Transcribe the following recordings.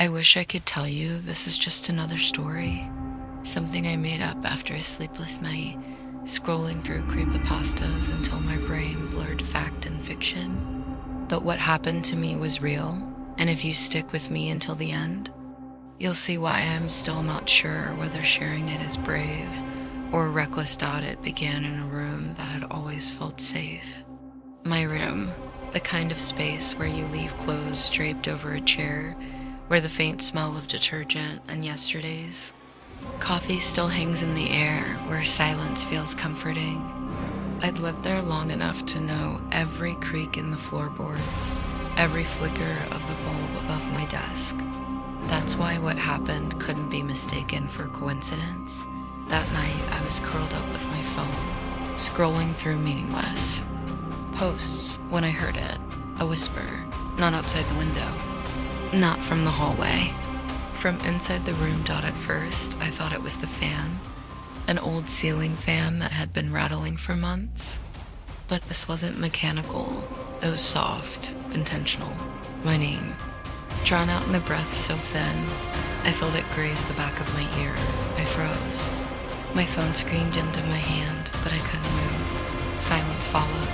I wish I could tell you this is just another story. Something I made up after a sleepless night, scrolling through creepypastas until my brain blurred fact and fiction. But what happened to me was real, and if you stick with me until the end, you'll see why I'm still not sure whether sharing it is brave or a reckless thought. It began in a room that had always felt safe. My room, the kind of space where you leave clothes draped over a chair, where the faint smell of detergent and yesterday's coffee still hangs in the air, where silence feels comforting. I'd lived there long enough to know every creak in the floorboards, every flicker of the bulb above my desk. That's why what happened couldn't be mistaken for coincidence. That night, I was curled up with my phone, scrolling through meaningless posts when I heard it, a whisper, not outside the window, not from the hallway. From inside the room. At first, I thought it was the fan, an old ceiling fan that had been rattling for months. But this wasn't mechanical. It was soft, intentional. My name, drawn out in a breath so thin, I felt it graze the back of my ear. I froze. My phone screen dimmed in my hand, but I couldn't move. Silence followed.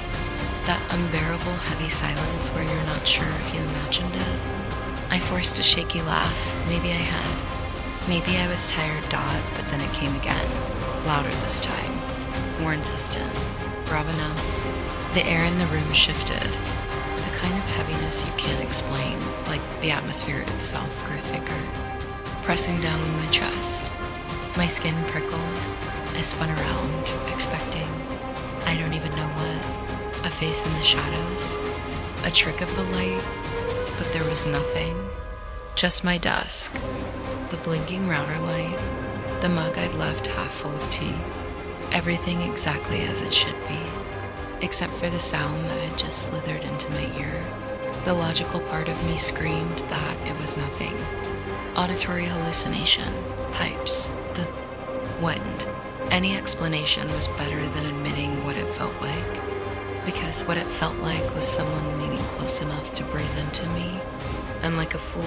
That unbearable, heavy silence where you're not sure if you imagined it. I forced a shaky laugh. Maybe I had. Maybe I was tired, but then it came again. Louder this time. More insistent. Bravado. The air in the room shifted. The kind of heaviness you can't explain, like the atmosphere itself grew thicker, pressing down on my chest. My skin prickled. I spun around, expecting, I don't even know what, a face in the shadows, a trick of the light. But there was nothing, just my desk, the blinking router light, the mug I'd left half full of tea, everything exactly as it should be, except for the sound that had just slithered into my ear. The logical part of me screamed that it was nothing. Auditory hallucination, pipes, the wind. Any explanation was better than admitting what it felt like. Because what it felt like was someone leaning close enough to breathe into me, and like a fool,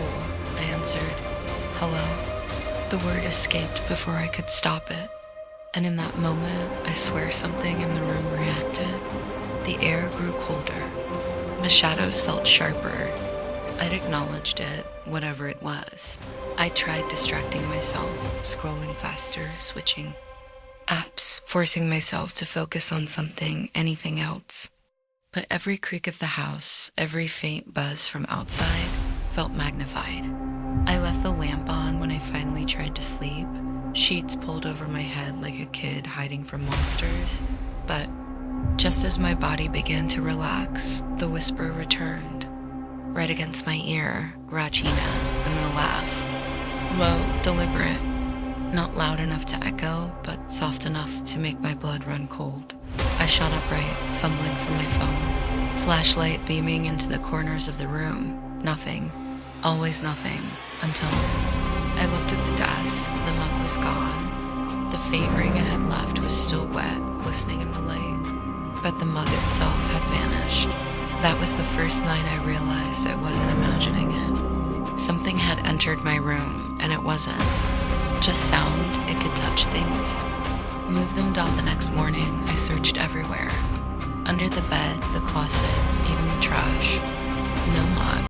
I answered, hello. The word escaped before I could stop it, and in that moment, I swear something in the room reacted. The air grew colder. The shadows felt sharper. I'd acknowledged it, whatever it was. I tried distracting myself, scrolling faster, switching apps, forcing myself to focus on something, anything else. But every creak of the house, every faint buzz from outside, felt magnified. I left the lamp on when I finally tried to sleep, sheets pulled over my head like a kid hiding from monsters. But just as my body began to relax, the whisper returned, right against my ear, Rajina, and then a laugh. Low, deliberate. Not loud enough to echo, but soft enough to make my blood run cold. I shot upright, fumbling for my phone, flashlight beaming into the corners of the room. Nothing. Always nothing. Until I looked at the desk. The mug was gone. The faint ring it had left was still wet, glistening in the light. But the mug itself had vanished. That was the first night I realized I wasn't imagining it. Something had entered my room, and it wasn't just sound. It could touch things, move them. The next morning, I searched everywhere. Under the bed, the closet, even the trash. No mug.